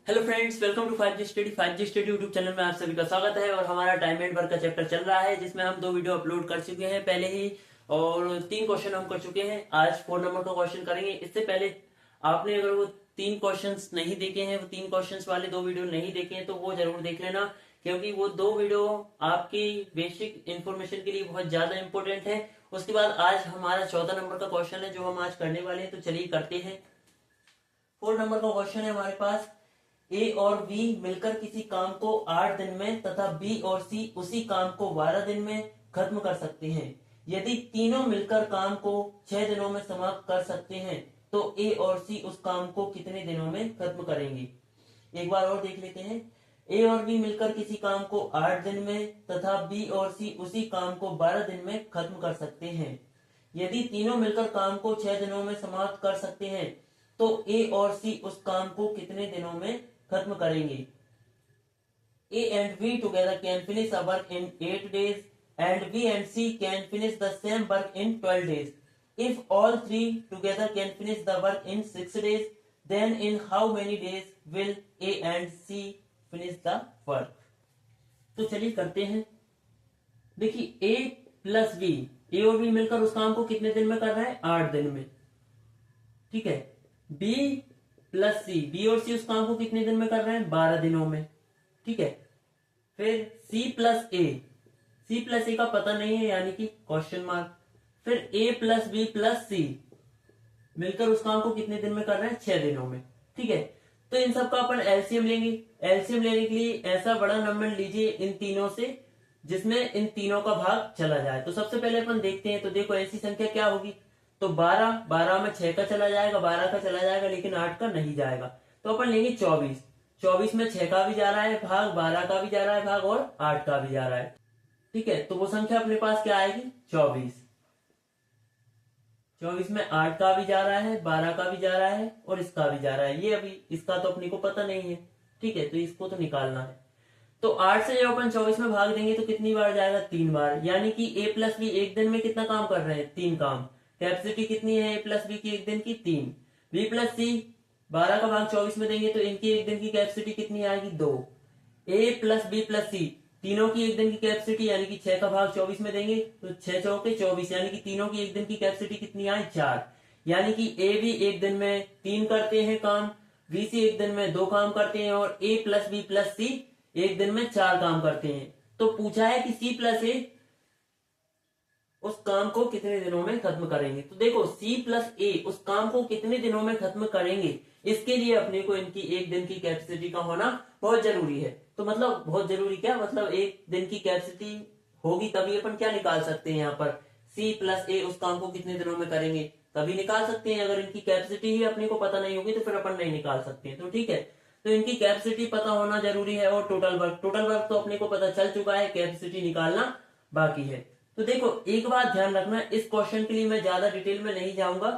Hello friends, welcome to 5G study. 5G study YouTube channel में आप सभी का स्वागत है। और हमारा टाइम एंड वर्क का चैप्टर चल रहा है, जिसमें हम 2 वीडियो अपलोड कर चुके हैं पहले ही, और 3 क्वेश्चन हम कर चुके हैं। आज 4 नंबर का क्वेश्चन करेंगे। इससे पहले आपने अगर वो 3 क्वेश्चंस नहीं देखे हैं, वो 3 क्वेश्चंस वाले 2 वीडियो नहीं देखे हैं, तो वो जरूर देख लेना, क्योंकि वो 2 वीडियो आपकी बेसिक इन्फॉर्मेशन के लिए बहुत ज्यादा इंपॉर्टेंट है। उसके बाद आज हमारा 14 नंबर का क्वेश्चन है, जो हम आज करने वाले हैं। तो चलिए करते हैं। 4 नंबर का क्वेश्चन है हमारे पास। ए और बी मिलकर किसी काम को 8 दिन में तथा बी और सी उसी काम को 12 दिन में खत्म कर सकते हैं। यदि तीनों मिलकर काम को 6 दिनों में समाप्त कर सकते हैं, तो ए और सी उस काम को कितने दिनों में खत्म करेंगे। एक बार और देख लेते हैं। ए और बी मिलकर किसी काम को 8 दिन में तथा बी और सी उसी काम को 12 दिन में खत्म कर सकते हैं। यदि तीनों मिलकर काम को 6 दिनों में समाप्त कर सकते हैं, तो ए और सी उस काम को कितने दिनों में खत्म करेंगे। A and B together can finish a work in 8 days and B and C can finish the same work in 12 days. If all three together can finish the work in 6 days, then in how many days will A and C finish the work? तो चलिए करते हैं। देखिए A plus B, ए और B मिलकर उस काम को कितने दिन में कर रहे हैं, 8 दिन में। ठीक है। बी प्लस सी, बी और सी उस काम को कितने दिन में कर रहे हैं, 12 दिनों में। ठीक है। फिर सी प्लस ए, सी प्लस ए का पता नहीं है, यानी कि क्वेश्चन मार्क। फिर ए प्लस बी प्लस सी मिलकर उस काम को कितने दिन में कर रहे हैं, 6 दिनों में। ठीक है। तो इन सब का अपन एलसीएम लेंगे। एलसीएम लेने के लिए ऐसा बड़ा नंबर लीजिए इन तीनों से जिसमें इन तीनों का भाग चला जाए। तो सबसे पहले अपन देखते हैं। तो देखो ऐसी संख्या क्या होगी, तो 12 में 6 का चला जाएगा, 12 का चला जाएगा, लेकिन 8 का नहीं जाएगा। तो अपन लेंगे 24। 24 में 6 का भी जा रहा है भाग, 12 का भी जा रहा है भाग, और 8 का भी जा रहा है। ठीक है। तो वो संख्या अपने पास क्या आएगी, 24। 24 में 8 का भी जा रहा है, 12 का भी जा रहा है, और इसका भी जा रहा है। ये अभी इसका तो अपने को पता नहीं है। ठीक है। तो इसको तो निकालना है। तो 8 से जब अपन 24 में भाग देंगे तो कितनी बार जाएगा, 3 बार। यानी कि ए प्लस बी एक दिन में कितना काम कर रहे हैं, 3 काम। कैपेसिटी कितनी है ए प्लस बी की एक दिन की, 3। बी प्लस सी 12 का भाग 24 में देंगे तो इनकी एक दिन की कैपेसिटी कितनी आएगी, 2। ए प्लस बी प्लस सी तीनों की एक दिन की कैपेसिटी, यानी कि 6 का भाग 24 में देंगे तो 6 चौके 24, यानी कि तीनों की एक दिन की कैपेसिटी कितनी आई, 4। यानी कि ए भी एक दिन में 3 करते हैं काम, बी सी एक दिन में 2 काम करते हैं, और ए प्लस बी प्लस सी एक दिन में 4 काम करते हैं। तो पूछा है कि सी प्लस ए उस काम को कितने दिनों में खत्म करेंगे। तो देखो C प्लस ए उस काम को कितने दिनों में खत्म करेंगे, इसके लिए अपने को इनकी एक दिन की कैपेसिटी का होना बहुत जरूरी है। तो मतलब बहुत जरूरी क्या, मतलब एक दिन की कैपेसिटी होगी तभी अपन क्या निकाल सकते हैं, यहाँ पर C प्लस ए उस काम को कितने दिनों में करेंगे तभी निकाल सकते हैं। अगर इनकी कैपेसिटी ही अपने को पता नहीं होगी तो फिर अपन नहीं निकाल सकते हैं। तो ठीक है। तो इनकी कैपेसिटी पता होना जरूरी है, और टोटल वर्क तो अपने को पता चल चुका है, कैपेसिटी निकालना बाकी है। तो देखो एक बात ध्यान रखना, इस क्वेश्चन के लिए मैं ज्यादा डिटेल में नहीं जाऊंगा।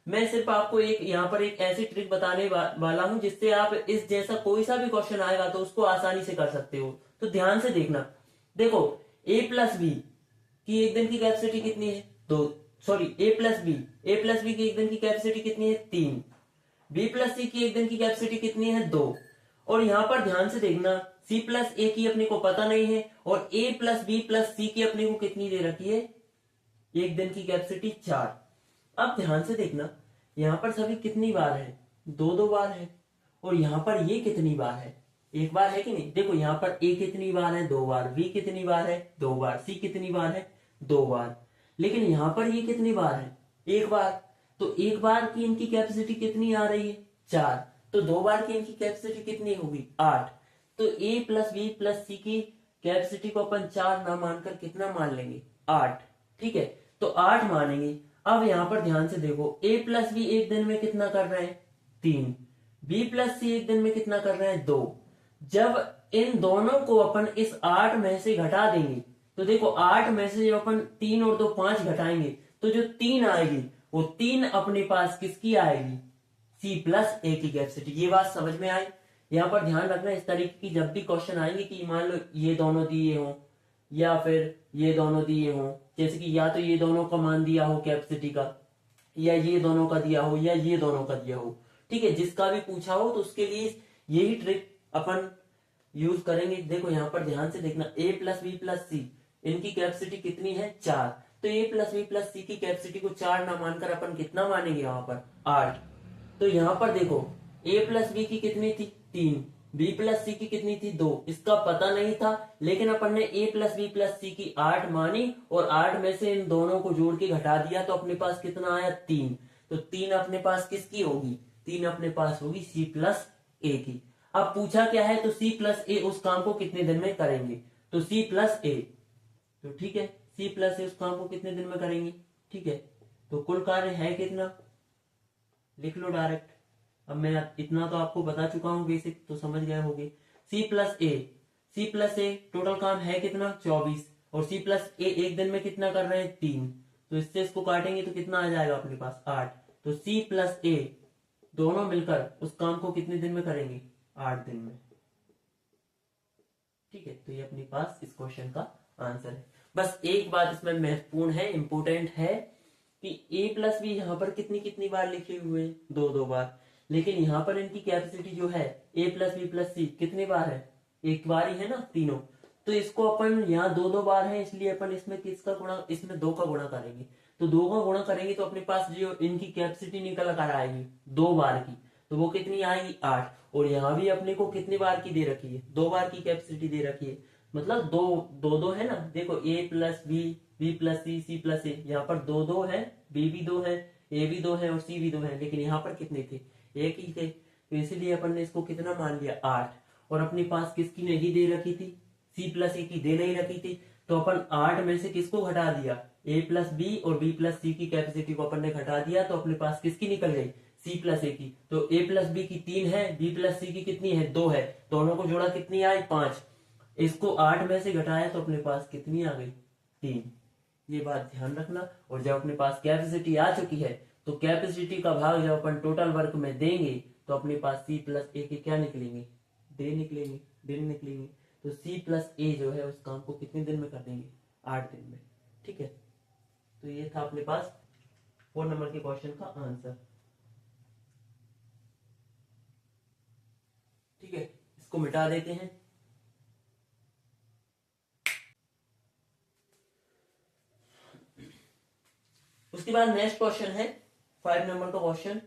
मैं सिर्फ आपको यहाँ पर एक ऐसी ट्रिक बताने वाला हूं जिससे आप इस जैसा कोई सा भी क्वेश्चन आएगा तो उसको आसानी से कर सकते हो। तो ध्यान से देखना। देखो ए प्लस बी की एक दिन की कैपेसिटी कितनी है, 2। सॉरी, ए प्लस बी की एक दिन की कैपेसिटी कितनी है, 3। बी प्लस सी की एक दिन की कैपेसिटी कितनी है, 2। और यहाँ पर ध्यान से देखना, C प्लस ए की अपने को पता नहीं है, और A प्लस बी प्लस सी की अपने को कितनी दे रखी है, एक दिन की कैपेसिटी 4। अब ध्यान से देखना, यहाँ पर सभी कितनी बार है, 2 बार है। और यहाँ पर ये कितनी बार है, 1 बार है कि नहीं। देखो यहाँ पर A कितनी बार है, 2 बार। B कितनी बार है, 2 बार। C कितनी बार है, 2 बार। लेकिन यहाँ पर ये कितनी बार है, 1 बार। तो 1 बार की इनकी कैपेसिटी कितनी आ रही है, 4। तो 2 बार की इनकी कैपेसिटी कितनी होगी, 8। तो ए प्लस बी प्लस सी की कैपेसिटी को अपन 4 ना मानकर कितना मान लेंगे, 8। ठीक है। तो 8 मानेंगे। अब यहाँ पर ध्यान से देखो, ए प्लस बी एक दिन में कितना कर रहे हैं, 3। बी प्लस सी एक दिन में कितना कर रहे हैं, 2। जब इन दोनों को अपन इस 8 में से घटा देंगे तो देखो 8 में से जब अपन 3 और 2 5 घटाएंगे तो जो 3 आएगी वो 3 अपने पास किसकी आएगी, सी प्लस ए की कैपेसिटी। ये बात समझ में आई। यहाँ पर ध्यान रखना, इस तरीके की जब भी क्वेश्चन आएंगे कि मान लो ये दोनों दिए हो या फिर ये दोनों दिए हो, जैसे कि या तो ये दोनों का मान दिया हो कैपेसिटी का, या ये दोनों का दिया हो, या ये दोनों का दिया हो। ठीक है। जिसका भी पूछा हो तो उसके लिए यही ट्रिक अपन यूज करेंगे। देखो यहाँ पर ध्यान से देखना, a प्लस बी प्लस सी इनकी कैपेसिटी कितनी है 4, तो a प्लस बी प्लस सी की कैपेसिटी को 4 ना मानकर अपन कितना मानेंगे यहाँ पर 8। तो यहाँ पर देखो a प्लस बी की कितनी थी 3, b प्लस सी की कितनी थी 2, इसका पता नहीं था, लेकिन अपन ने a प्लस बी प्लस सी की 8 मानी और 8 में से इन दोनों को जोड़ के घटा दिया तो अपने पास कितना आया 3। तो 3 अपने पास किसकी होगी, 3 अपने पास होगी c प्लस ए की। अब पूछा क्या है, तो c प्लस ए उस काम को कितने दिन में करेंगे, तो c प्लस ए, तो ठीक है c प्लस ए उस काम को कितने दिन में करेंगे, ठीक है। तो कुल कार्य है कितना, लिख लो डायरेक्ट। अब मैं इतना तो आपको बता चुका हूं बेसिक, तो समझ गए होंगे। c प्लस ए टोटल काम है कितना 24, और c प्लस ए एक दिन में कितना कर रहे हैं 3, तो इससे इसको काटेंगे तो कितना आ जाएगा अपने पास 8। तो c प्लस ए दोनों मिलकर उस काम को कितने दिन में करेंगे 8 दिन में, ठीक है। तो ये अपने पास इस क्वेश्चन का आंसर है। बस एक बात इसमें महत्वपूर्ण है, इंपोर्टेंट है कि a प्लस बी यहाँ पर कितनी कितनी बार लिखे हुए हैं, 2 बार, लेकिन यहाँ पर इनकी कैपेसिटी जो है a प्लस बी प्लस सी कितनी बार है, एक बार ही है ना तीनों, तो इसको अपन यहाँ 2 बार है, इसलिए अपन इसमें किसका गुणा, इसमें 2 का गुणा करेंगे। तो 2 का गुणा करेंगे तो अपने पास जो इनकी कैपेसिटी निकल कर आएगी 2 बार की, तो वो कितनी आएगी 8। और यहाँ भी अपने को कितनी बार की दे रखी है, 2 बार की कैपेसिटी दे रखी है, मतलब दो है ना। देखो a plus B B plus C C plus A, यहाँ पर 2 है, b भी 2 है, a भी 2 है और c भी 2 है, लेकिन यहाँ पर कितने थे, एक ही थे, तो इसीलिए अपन ने इसको कितना मान लिया 8। और अपने पास किसकी नहीं दे रखी थी, c प्लस ए की दे नहीं रखी थी, तो अपन 8 में से किसको घटा दिया, a प्लस बी और b प्लस सी की कैपेसिटी को अपन ने घटा दिया, तो अपने पास किसकी निकल गई c प्लस ए की। तो a प्लस बी की 3 है, b प्लस सी की कितनी है 2 है, दोनों को जोड़ा कितनी आई 5, इसको 8 में से घटाया तो अपने पास कितनी आ गई 3। ये बात ध्यान रखना। और जब अपने पास कैपेसिटी आ चुकी है तो कैपेसिटी का भाग जब अपन टोटल वर्क में देंगे तो अपने पास c प्लस ए के क्या निकलेंगे, दिन निकलेंगे। तो c प्लस ए जो है उस काम को कितने दिन में कर देंगे 8 दिन में, ठीक है। तो ये था अपने पास 4 नंबर के क्वेश्चन का आंसर, ठीक है। इसको मिटा देते हैं। उसके बाद नेक्स्ट क्वेश्चन है 5 नंबर का क्वेश्चन,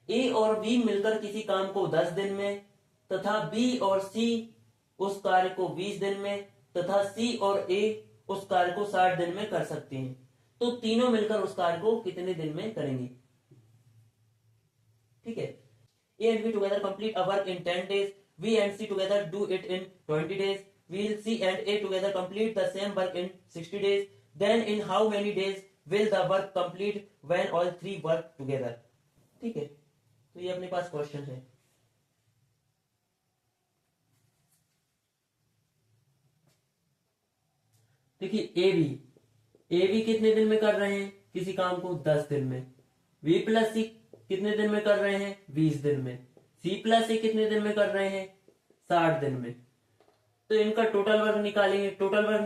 ए और बी मिलकर किसी काम को 10 दिन में तथा बी और सी उस कार्य को 20 दिन में तथा सी और ए उस कार्य को 60 दिन में कर सकते हैं, तो तीनों मिलकर उस कार्य को कितने दिन में करेंगे, ठीक है। A and B together complete a work in 10 days. B and C together do it in 20 days. Will C and A together complete the same work in 60 days? Then in how many days will the work complete when all three work together? ठीक है, तो ये अपने पास question है। देखिए A B कितने दिन में कर रहे हैं किसी काम को 10 दिन में, बी प्लस सी कितने दिन में कर रहे हैं 20 दिन में, सी प्लस ए कितने दिन में कर रहे हैं 60 दिन में। तो इनका टोटल वर्क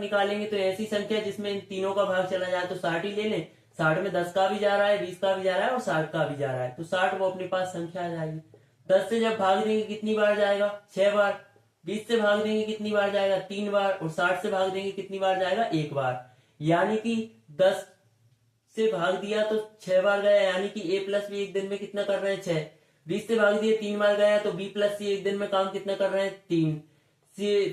निकालेंगे तो ऐसी संख्या जिसमें इन तीनों का भाग चला जाए तो 60 ही ले लें, 60 में 10 का भी जा रहा है, 20 का भी जा रहा है और 60 का भी जा रहा है, तो 60 वो अपने पास संख्या आ जाएगी। 10 से जब भाग देंगे कितनी बार जाएगा 6 बार, 20 से भाग देंगे कितनी बार जाएगा 3 बार, और 60 से भाग देंगे कितनी बार जाएगा 1 बार। यानी कि 10 से भाग दिया तो 6 बार गया, यानी कि a प्लस बी एक दिन में कितना कर रहे हैं 6। 20 से भाग दिया 3 बार गया तो b प्लस सी एक दिन में काम कितना कर रहे हैं 3।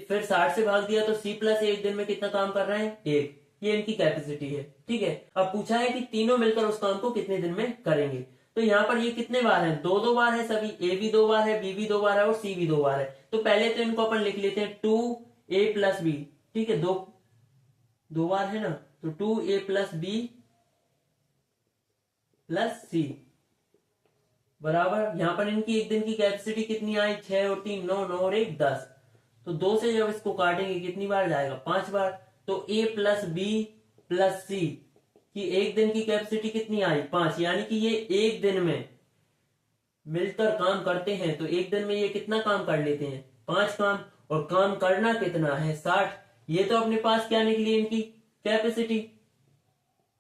फिर 60 से भाग दिया तो c प्लस ए एक दिन में कितना काम कर रहे हैं 1। ये इनकी कैपेसिटी है, ठीक है। अब पूछा है कि तीनों मिलकर उस काम को कितने दिन में करेंगे, तो यहाँ पर ये कितने बार है 2 बार है सभी, a भी 2 बार है, b भी 2 बार है और c भी 2 बार है। तो पहले तो इनको अपन लिख लेते हैं 2a प्लस बी, ठीक है, दो बार है ना, तो 2a प्लस बी प्लस सी बराबर, यहां पर इनकी एक दिन की कैपेसिटी कितनी आई 6 और 3 9, 9 और 1 10, तो 2 से जब इसको काटेंगे कितनी बार जाएगा 5 बार। तो a प्लस बी प्लस सी की एक दिन की कैपेसिटी कितनी आई 5, यानी कि ये एक दिन में मिलकर काम करते हैं, तो एक दिन में ये कितना काम कर लेते हैं 5 काम, और काम करना कितना है 60। ये तो अपने पास क्या निकली इनकी कैपेसिटी,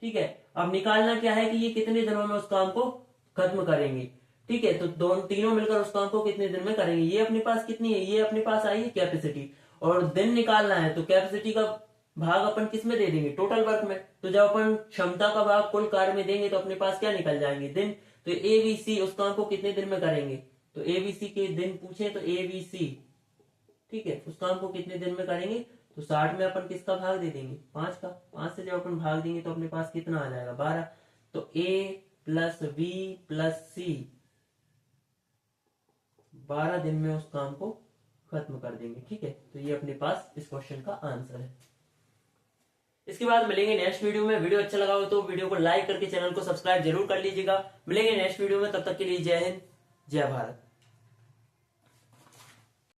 ठीक है। अब निकालना क्या है कि ये कितने दिनों में उस काम को खत्म करेंगे। ठीक है, तो दोनों तीनों मिलकर उस काम को कितने दिन में करेंगे। ये अपने पास कितनी है, ये अपने पास आई है कैपेसिटी, और दिन निकालना है तो कैपेसिटी का भाग अपन किस में दे देंगे, टोटल वर्क में। तो जब अपन क्षमता का भाग कुल कार्य में देंगे तो अपने पास क्या निकल जाएंगे, दिन। तो एबीसी उस काम को कितने दिन में करेंगे, तो एबीसी के दिन पूछे तो एबीसी, ठीक है, उस काम को कितने दिन में करेंगे। तो 60 में अपन किसका भाग दे देंगे, 5 का। 5 से जब अपन भाग देंगे तो अपने पास कितना आ जाएगा, 12। तो ए प्लस बी प्लस सी 12 दिन में उस काम को खत्म कर देंगे। ठीक है, तो ये अपने पास इस क्वेश्चन का आंसर है। इसके बाद मिलेंगे नेक्स्ट वीडियो में। वीडियो अच्छा लगा हो तो वीडियो को लाइक करके चैनल को सब्सक्राइब जरूर कर लीजिएगा। मिलेंगे नेक्स्ट वीडियो में, तब तक के लिए जय हिंद, जय भारत।